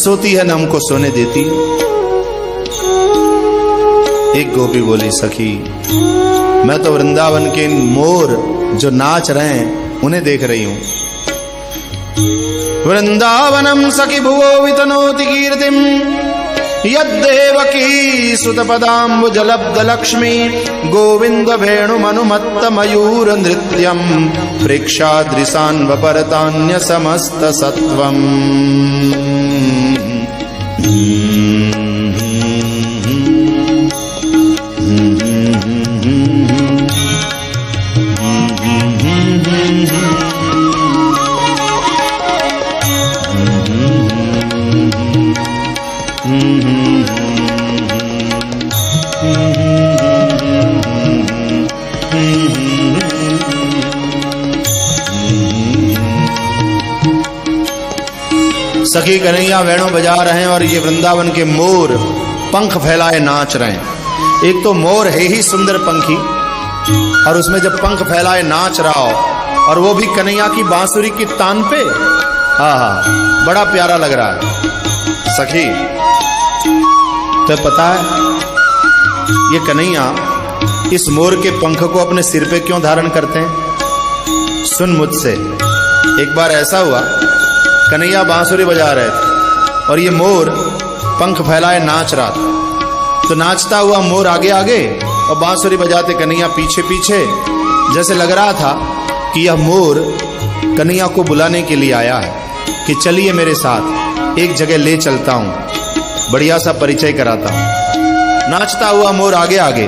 सोती है न हमको सोने देती। एक गोपी बोली, सखी मैं तो वृंदावन के इन मोर जो नाच रहे हैं उन्हें देख रही हूं। वृंदावनम सखी भुवो वितनोति कीर्तिम यद्देवकी सुतपदाम्बुजलब्ध लक्ष्मी गोविंद वेणुमनुमत्त मयूर नृत्यम प्रेक्षादृशान्वपरतान्य समस्त सत्वम। सखी कन्हैया वेणु बजा रहे हैं और ये वृंदावन के मोर पंख फैलाए नाच रहे हैं। एक तो मोर है ही सुंदर पंखी, और उसमें जब पंख फैलाए नाच रहा हो और वो भी कन्हैया की बांसुरी की तान पे, आहा बड़ा प्यारा लग रहा है। सखी तो पता है ये कन्हैया इस मोर के पंख को अपने सिर पे क्यों धारण करते हैं? सुन मुझसे। एक बार ऐसा हुआ, कन्हैया बांसुरी बजा रहे थे और ये मोर पंख फैलाए नाच रहा था। तो नाचता हुआ मोर आगे आगे और बांसुरी बजाते कन्हैया पीछे पीछे। जैसे लग रहा था कि यह मोर कन्हैया को बुलाने के लिए आया है कि चलिए मेरे साथ, एक जगह ले चलता हूं, बढ़िया सा परिचय कराता हूं। नाचता हुआ मोर आगे आगे,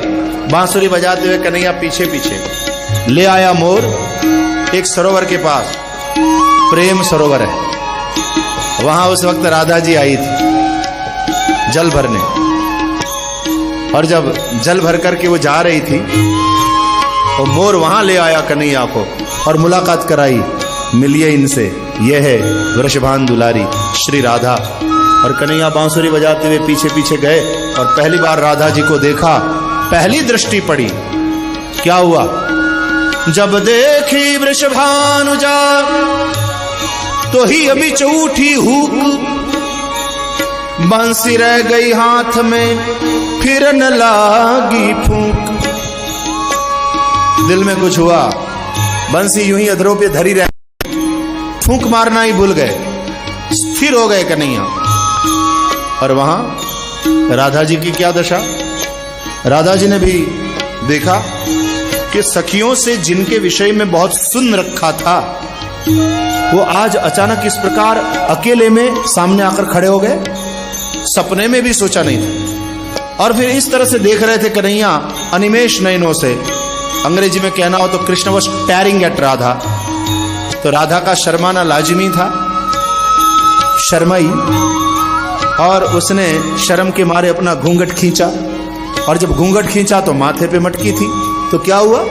बांसुरी बजाते हुए कन्हैया पीछे पीछे। ले आया मोर एक सरोवर के पास, प्रेम सरोवर है। वहां उस वक्त राधा जी आई थी जल भरने, और जब जल भर करके वो जा रही थी तो मोर वहां ले आया कन्हैया को और मुलाकात कराई। मिलिए इनसे, यह है वृषभान दुलारी श्री राधा। और कन्हैया बांसुरी बजाते हुए पीछे पीछे गए और पहली बार राधा जी को देखा। पहली दृष्टि पड़ी, क्या हुआ? जब देखी वृषभानुजा तो ही अभी चौठी हुक, बंसी रह गई हाथ में फिर न लागी फूंक। दिल में कुछ हुआ, बंसी यूं ही अधरों पे धरी रह, फूंक मारना ही भूल गए, स्थिर हो गए कन्हैया। और वहां राधा जी की क्या दशा? राधा जी ने भी देखा कि सखियों से जिनके विषय में बहुत सुन रखा था वो आज अचानक इस प्रकार अकेले में सामने आकर खड़े हो गए। सपने में भी सोचा नहीं था। और फिर इस तरह से देख रहे थे कन्हैया अनिमेष नयनों से। अंग्रेजी में कहना हो तो Krishna was staring at Radha. तो राधा का शर्माना लाजिमी था, शर्माई, और उसने शर्म के मारे अपना घूंघट खींचा। और जब घूंघट खींचा तो माथे पे मटकी थी। तो क्या हुआ?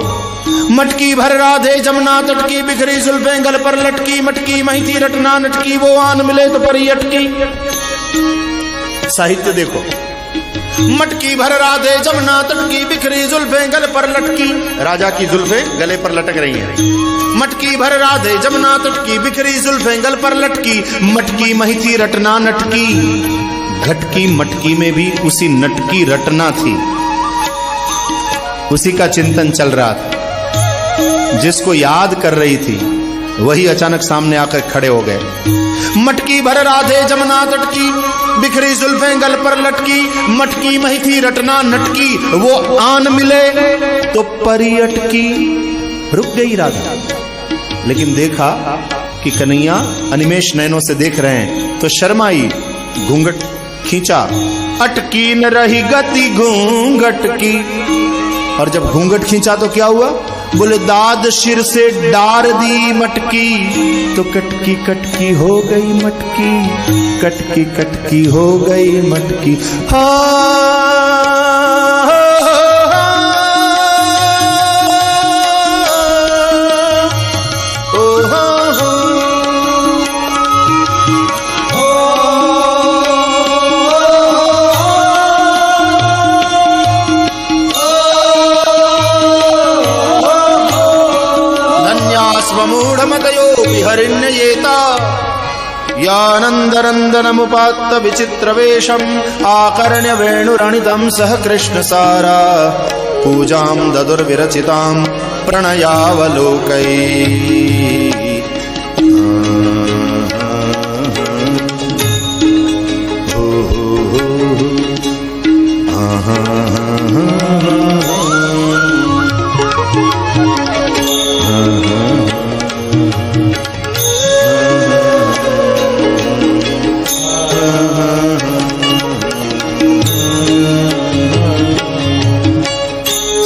मटकी भर राधे जमुना तटकी, बिखरी जुल्फें गल पर लटकी, मटकी मही थी रटना नटकी, वो आन मिले तो परी अटकी। साहित्य देखो, मटकी भर राधे जमुना तटकी, बिखरी जुल्फें गल पर लटकी। राजा की जुल्फें गले पर लटक रही हैं। मटकी भर राधे जमुना तटकी, बिखरी जुल्फें गल पर लटकी, मटकी मही थी रटना नटकी। घटकी मटकी में भी उसी नटकी रटना थी, उसी का चिंतन चल रहा था। जिसको याद कर रही थी वही अचानक सामने आकर खड़े हो गए। मटकी भर राधे जमुना तटकी, बिखरी जुल्फें गल पर लटकी, मटकी मही थी रटना नटकी, वो आन मिले तो परी अटकी। रुक गई राधा, लेकिन देखा कि कन्हैया अनिमेष नयनों से देख रहे हैं तो शर्माई, घूंघट खींचा। अटकी न रही गति घूंघट की। और जब घूंघट खींचा तो क्या हुआ? बोले दाद सिर से डार दी मटकी, तो कटकी कटकी हो गई मटकी, कटकी कटकी हो गई मटकी। मूढ़मतयो विहरिण्ययेता यान आनन्दरन्दनमुपात्त विचित्रवेशम् आकर्ण्य वेणुरणितं सह कृष्णसारा पूजां ददुर्विरचितां प्रणयावलोकैः।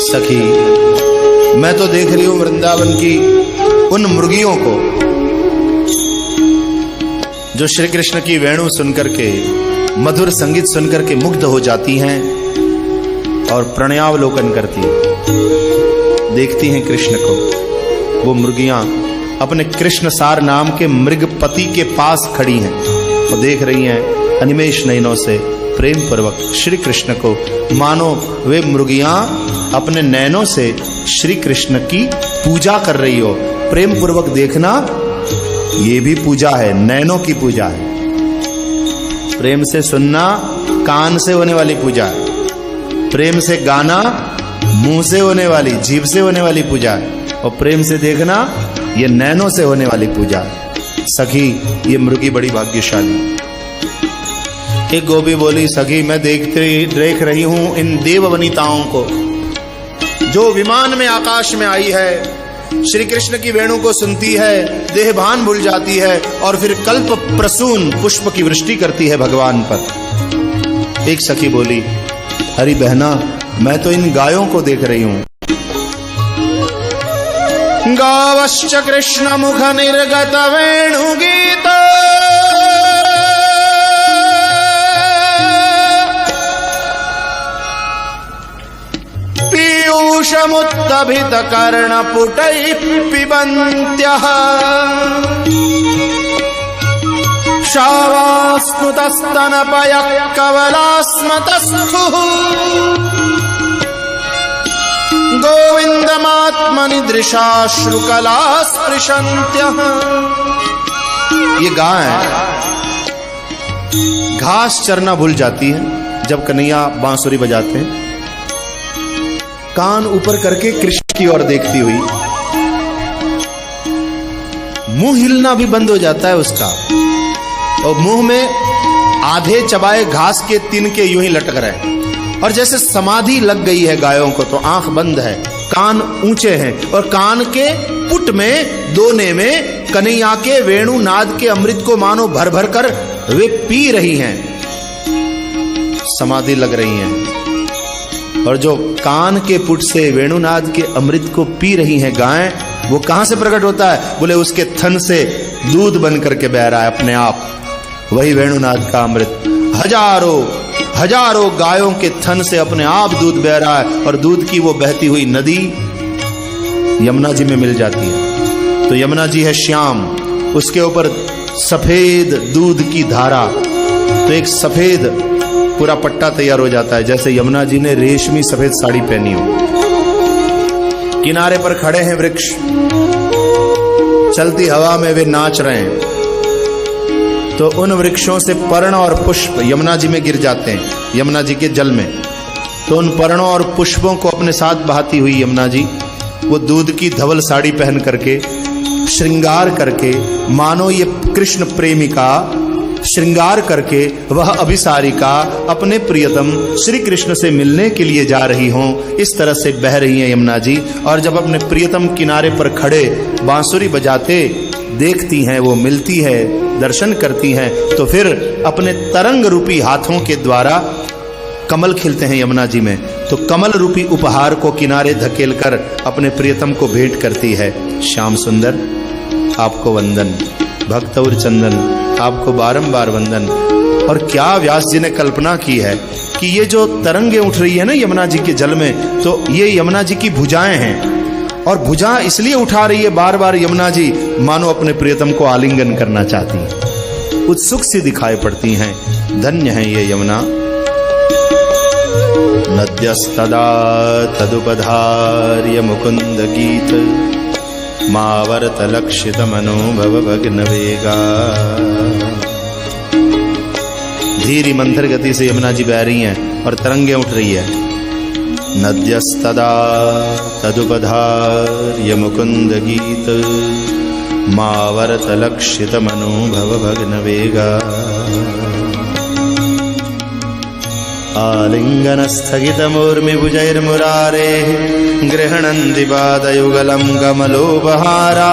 सखी, मैं तो देख रही हूं वृंदावन की उन मुर्गियों को जो श्री कृष्ण की वेणु सुनकर के, मधुर संगीत सुनकर के मुग्ध हो जाती हैं और प्रणयावलोकन करती हैं, देखती हैं कृष्ण को। वो मुर्गियां अपने कृष्ण सार नाम के मृगपति के पास खड़ी हैं और देख रही हैं अनिमेष नयनों से प्रेम पूर्वक श्री कृष्ण को, मानो वे मुर्गियां अपने नैनों से श्री कृष्ण की पूजा कर रही हो। प्रेम पूर्वक देखना, ये भी पूजा है, नैनों की पूजा है। प्रेम से सुनना कान से होने वाली पूजा है, प्रेम से गाना मुंह से होने वाली, जीभ से होने वाली पूजा है, और प्रेम से देखना ये नैनों से होने वाली पूजा है। सखी, ये मुर्गी बड़ी भाग्यशाली। एक गोपी बोली, सखी मैं देख रही हूं इन देव वनिताओं को जो विमान में आकाश में आई है, श्री कृष्ण की वेणु को सुनती है, देहभान भूल जाती है और फिर कल्प प्रसून पुष्प की वृष्टि करती है भगवान पर। एक सखी बोली, हरी बहना, मैं तो इन गायों को देख रही हूं। गावश्च कृष्ण मुख निर्गत वेणु गीत पीयूषमुत्तभित कर्णपुटैः पिबन्त्यः शावास्नुतस्तनपयः कवलास्मतस्थुः गोविन्दमात्मनि दृशाश्रुकला स्पृशन्त्यः। ये गाय घास चरना भूल जाती है जब कन्हैया बांसुरी बजाते हैं, कान ऊपर करके कृष्ण की ओर देखती हुई, मुंह हिलना भी बंद हो जाता है उसका, और मुंह में आधे चबाए घास के तिनके यूं ही लटक रहे, और जैसे समाधि लग गई है गायों को। तो आंख बंद है, कान ऊंचे हैं, और कान के पुट में दोने में कन्हैया के वेणुनाद के अमृत को मानो भर भर कर वे पी रही हैं, समाधि लग रही हैं। और जो कान के पुट से वेणुनाद के अमृत को पी रही हैं गाय, वो कहां से प्रकट होता है? बोले उसके थन से दूध बन करके बह रहा है अपने आप, वही वेणुनाद का अमृत। हजारों गायों के थन से अपने आप दूध बह रहा है, और दूध की वो बहती हुई नदी यमुना जी में मिल जाती है। तो यमुना जी है श्याम, उसके ऊपर सफेद दूध की धारा, तो एक सफेद पूरा पट्टा तैयार हो जाता है, जैसे यमुना जी ने रेशमी सफेद साड़ी पहनी हो। किनारे पर खड़े हैं वृक्ष, चलती हवा में वे नाच रहे हैं, तो उन वृक्षों से पर्ण और पुष्प यमुना जी में गिर जाते हैं, यमुना जी के जल में। तो उन पर्णों और पुष्पों को अपने साथ बहाती हुई यमुना जी, वो दूध की धवल साड़ी पहन करके, श्रृंगार करके, मानो ये कृष्ण प्रेमिका श्रृंगार करके वह अभिसारिका अपने प्रियतम श्री कृष्ण से मिलने के लिए जा रही हों, इस तरह से बह रही हैं यमुना जी। और जब अपने प्रियतम किनारे पर खड़े बांसुरी बजाते देखती हैं, वो मिलती है, दर्शन करती हैं, तो फिर अपने तरंग रूपी हाथों के द्वारा कमल खिलते हैं यमुना जी में। तो कमल रूपी उपहार को किनारे धकेल कर अपने प्रियतम को भेंट करती है। श्याम सुंदर, आपको वंदन, भक्त और चंदन, आपको बारंबार वंदन। और क्या व्यास जी ने कल्पना की है कि ये जो तरंगे उठ रही है ना यमुना जी के जल में, तो ये यमुना जी की भुजाएं हैं, और भुजा इसलिए उठा रही है बार बार यमुना जी, मानो अपने प्रियतम को आलिंगन करना चाहती हैं, उत्सुक सी दिखाई पड़ती हैं। धन्य है ये यमुना। नद्यस्तदा तदुपधार्य मुकुंद गीत मावर्त लक्षित मनोभव भग्न वेगा। धीरे मंथर गति से यमुना जी बह रही हैं और तरंगे उठ रही है। नद्यस्तदा तदुपधार्य मुकुंद गीत मावर्त लक्षित मनोभव भग्न वेगा आलिंगन स्थगित मूर्मि भुजैर्मुरारे गृहणन्ति पादयुगलं कमलोपहारा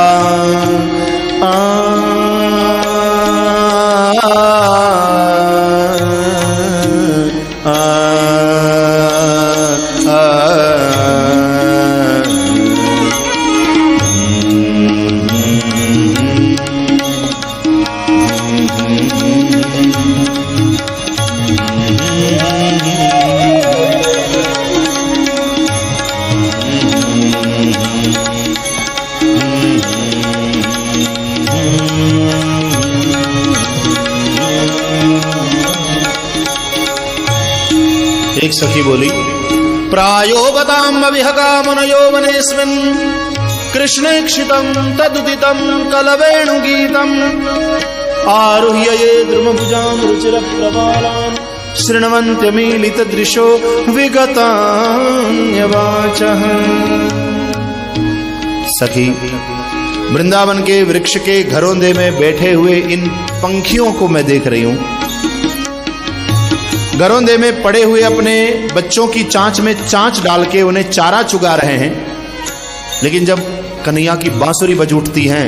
एक सखी बोली, प्रायो बताम विहगा मुनयो वनेस्मिन् कृष्णेक्षितं तदुदितं कलवेणुगीतम् आरुह्य ये द्रुमभुजां रुचिरप्रवालान् शृण्वन्त्यमीलितदृशो विगतान्यवाचः। सखी, वृंदावन के वृक्ष के घरोंदे में बैठे हुए इन पंखियों को मैं देख रही हूं। घरोंदे में पड़े हुए अपने बच्चों की चांच में चांच डाल के उन्हें चारा चुगा रहे हैं, लेकिन जब कन्हैया की बांसुरी बज उठती है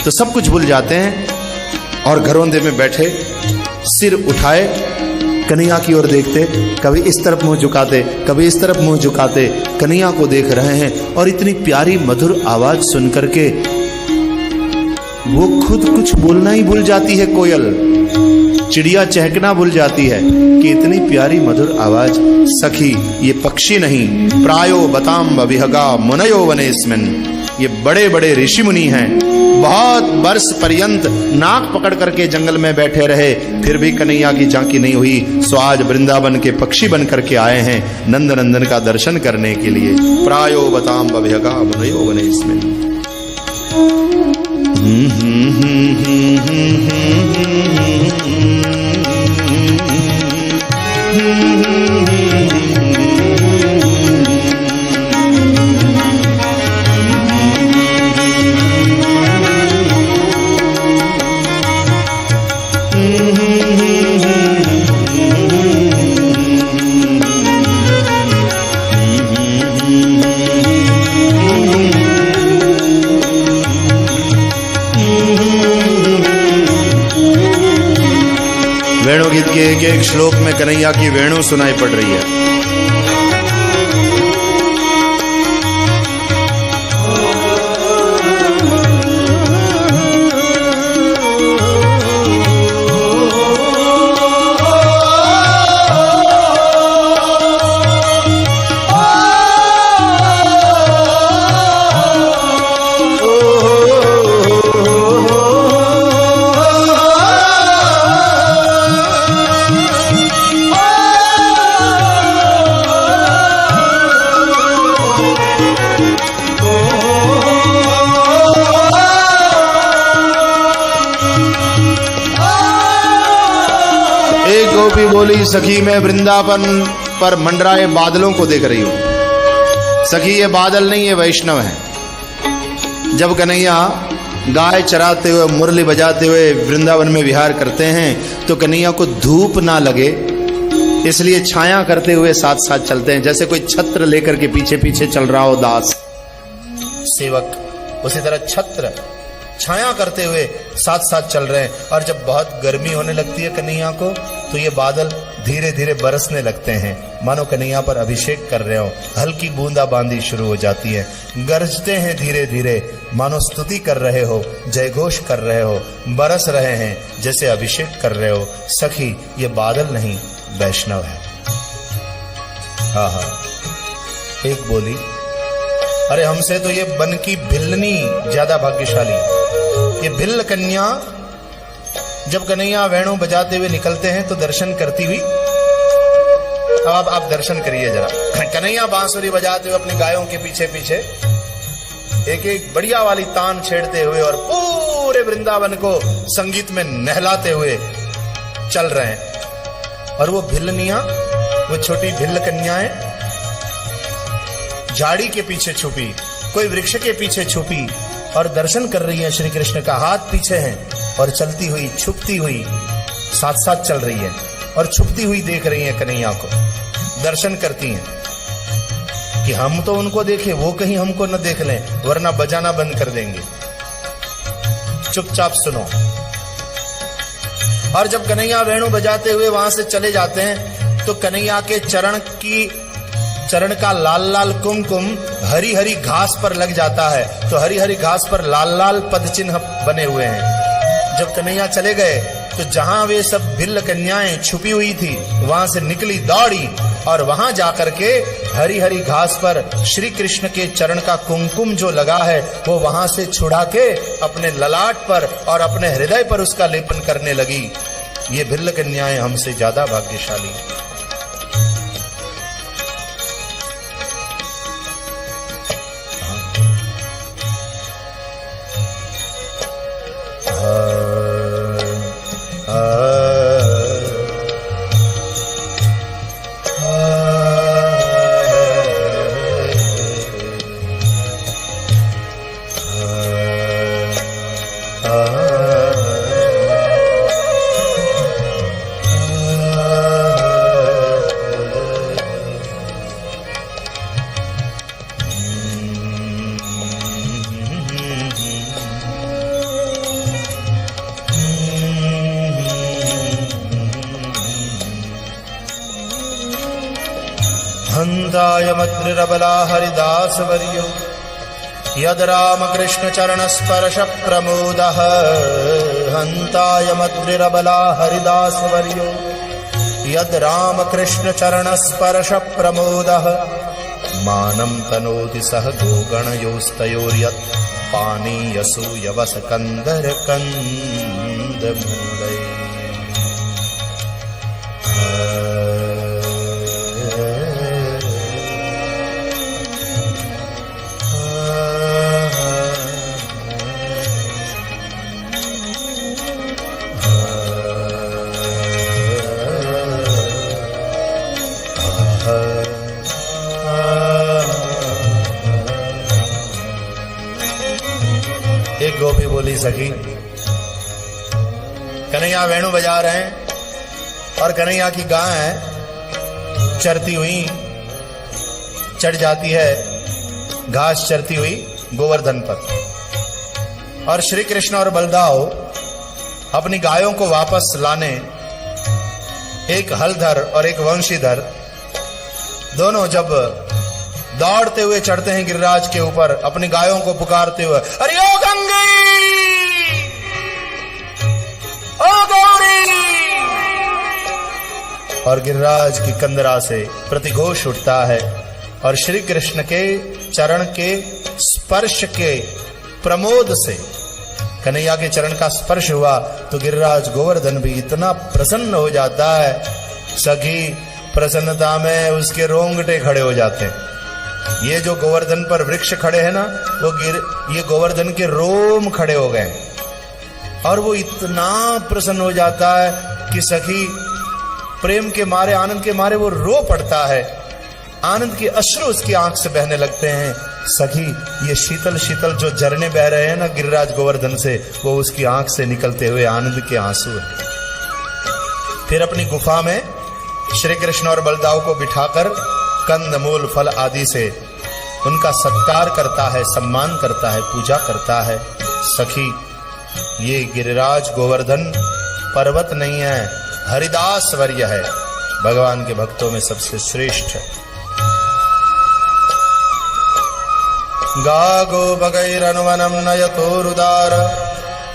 तो सब कुछ भूल जाते हैं और घरोंदे में बैठे सिर उठाए कन्हैया की ओर देखते, कभी इस तरफ मुंह झुकाते, कभी इस तरफ मुंह झुकाते कन्हैया को देख रहे हैं। और इतनी प्यारी मधुर आवाज सुन करके वो खुद कुछ बोलना ही भूल जाती है। कोयल, चिड़िया चहकना भूल जाती है कि इतनी प्यारी मधुर आवाज। सखी, ये पक्षी नहीं, प्रायो बताम विहगा मुनयो वनेस्मिन्, ये बड़े बड़े ऋषि मुनि हैं। बहुत वर्ष पर्यंत नाक पकड़ करके जंगल में बैठे रहे, फिर भी कन्हैया की झांकी नहीं हुई। सो आज वृंदावन के पक्षी बन करके आए हैं नंद नंदन का दर्शन करने के लिए। प्रायो बताम विहगा मुनयो वनेस्मिन्। वेणु गीत के एक एक श्लोक में कन्हैया की वेणु सुनाई पड़ रही है। गोपी बोली, सखी मैं वृंदावन पर मंडराए बादलों को देख रही हूं। सखी, ये बादल नहीं, ये वैष्णव है। जब कन्हैया गाय चराते हुए मुरली बजाते हुए वृंदावन में विहार करते हैं तो कन्हैया को धूप ना लगे इसलिए छाया करते हुए साथ साथ चलते हैं। जैसे कोई छत्र लेकर के पीछे पीछे चल रहा हो दास सेवक, उसी तरह छत्र छाया करते हुए साथ साथ चल रहे हैं। और जब बहुत गर्मी होने लगती है कन्हैया को तो ये बादल धीरे धीरे बरसने लगते हैं, मानो कन्हैया पर अभिषेक कर रहे हो। हल्की बूंदाबांदी शुरू हो जाती है, गरजते हैं धीरे धीरे, मानो स्तुति कर रहे हो, जयघोष कर रहे हो, बरस रहे हैं जैसे अभिषेक कर रहे हो। सखी, ये बादल नहीं, वैष्णव है। हाँ, एक बोली, अरे हमसे तो ये बन की भिल्लनी ज्यादा भाग्यशाली। ये भिल्ल कन्या जब कन्हैया वेणु बजाते हुए निकलते हैं तो दर्शन करती हुई, अब आप दर्शन करिए जरा। कन्हैया बांसुरी बजाते हुए अपनी गायों के पीछे पीछे एक एक बढ़िया वाली तान छेड़ते हुए और पूरे वृंदावन को संगीत में नहलाते हुए चल रहे हैं। और वो भिल्लनियां, वो छोटी भिल्ल कन्याएं झाड़ी के पीछे छुपी, कोई वृक्ष के पीछे छुपी और दर्शन कर रही है श्री कृष्ण का। हाथ पीछे है और चलती हुई, छुपती हुई साथ साथ चल रही है और छुपती हुई देख रही है कन्हैया को, दर्शन करती हैं कि हम तो उनको देखें, वो कहीं हमको न देख लें, वरना बजाना बंद कर देंगे। चुपचाप सुनो। और जब कन्हैया वेणु बजाते हुए वहां से चले जाते हैं तो कन्हैया के चरण का लाल लाल कुमकुम हरी हरी घास पर लग जाता है। तो हरी हरी घास पर लाल लाल पद चिन्ह बने हुए हैं। जब कन्हैया चले गए तो जहां वे सब भिल्ल कन्याएं छुपी हुई थी वहां से निकली, दौड़ी और वहां जाकर के हरी हरी घास पर श्री कृष्ण के चरण का कुमकुम जो लगा है वो वहां से छुड़ा के अपने ललाट पर और अपने हृदय पर उसका लेपन करने लगी। ये भिल्ल कन्याएं हमसे ज्यादा भाग्यशाली। हंताय मद्रिरबला हरिदास वर्यो यद राम कृष्ण चरण स्पर्श प्रमोदः। हंताय मद्रिरबला हरिदास वर्यो यद राम कृष्ण चरण स्पर्श प्रमोदः। मानं तनोति सह गोगणयोस्तयोर्यत् पानीयसूयवस कंदर कंदमूलै। एक गोपी बोली, सखी कन्हैया वेणु बजा रहे हैं और कन्हैया की गाय है चरती हुई चढ़ जाती है घास चरती हुई गोवर्धन पर, और श्री कृष्ण और बलदाव अपनी गायों को वापस लाने एक हलधर और एक वंशीधर दोनों जब दौड़ते हुए चढ़ते हैं गिरिराज के ऊपर अपनी गायों को पुकारते हुए, अरे ओ गंगे, ओ गौरी। और गिरिराज की कंदरा से प्रतिघोष उठता है और श्री कृष्ण के चरण के स्पर्श के प्रमोद से कन्हैया के चरण का स्पर्श हुआ तो गिरिराज गोवर्धन भी इतना प्रसन्न हो जाता है, सखी प्रसन्नता में उसके रोंगटे खड़े हो जाते हैं। ये जो गोवर्धन पर वृक्ष खड़े हैं ना, ये गोवर्धन के रोम खड़े हो गए और वो इतना प्रसन्न हो जाता है कि सखी प्रेम के मारे, आनंद के मारे वो रो पड़ता है। आनंद के अश्रु उसकी आंख से बहने लगते हैं। सखी ये शीतल शीतल जो झरने बह रहे हैं ना गिरिराज गोवर्धन से, वो उसकी आंख से निकलते हुए आनंद के आंसू हैं। फिर अपनी गुफा में श्री कृष्ण और बलदाव को बिठाकर कंद मूल फल आदि से उनका सत्कार करता है, सम्मान करता है, पूजा करता है। सखी ये गिरिराज गोवर्धन पर्वत नहीं है, हरिदास वर्य है, भगवान के भक्तों में सबसे श्रेष्ठ है। गागो भगैरनुवनं नयतोरुदार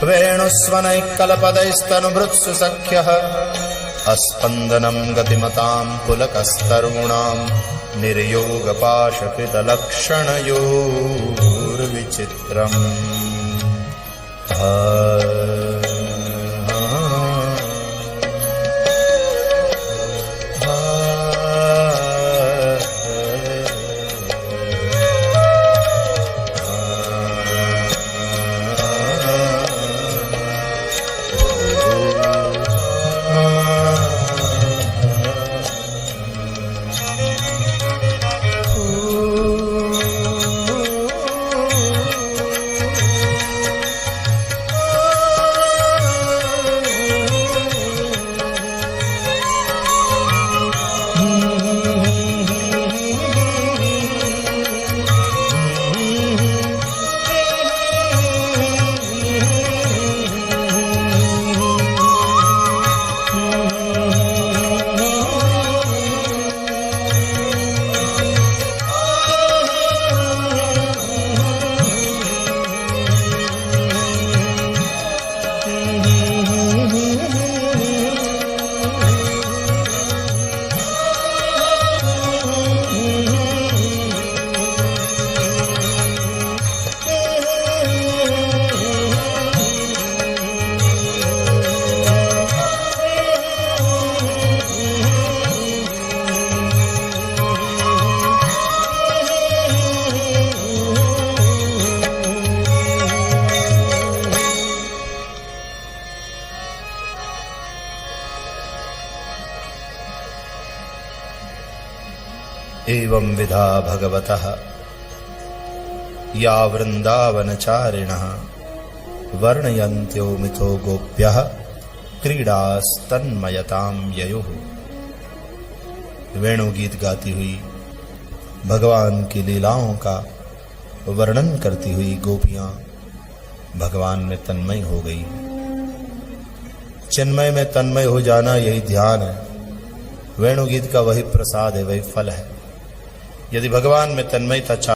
वेणुस्वनैकल्पदैस्तनुभृत्सु सख्यः अस्पन्दनं गतिमतां पुलकस्तरूणां निर्योगपाशकृतलक्षणयोर्विचित्रम्। एवं विधा भगवतः या वृंदावनचारिणः वर्णयन्त्यो मिथो गोप्यः क्रीडास्तन्मयतां ययुः। वेणु गीत गाती हुई भगवान की लीलाओं का वर्णन करती हुई गोपियां भगवान में तन्मय हो गई। चिन्मय में तन्मय हो जाना यही ध्यान है। वेणु गीत का वही प्रसाद है, वही फल है। यदि भगवान में तन्मयता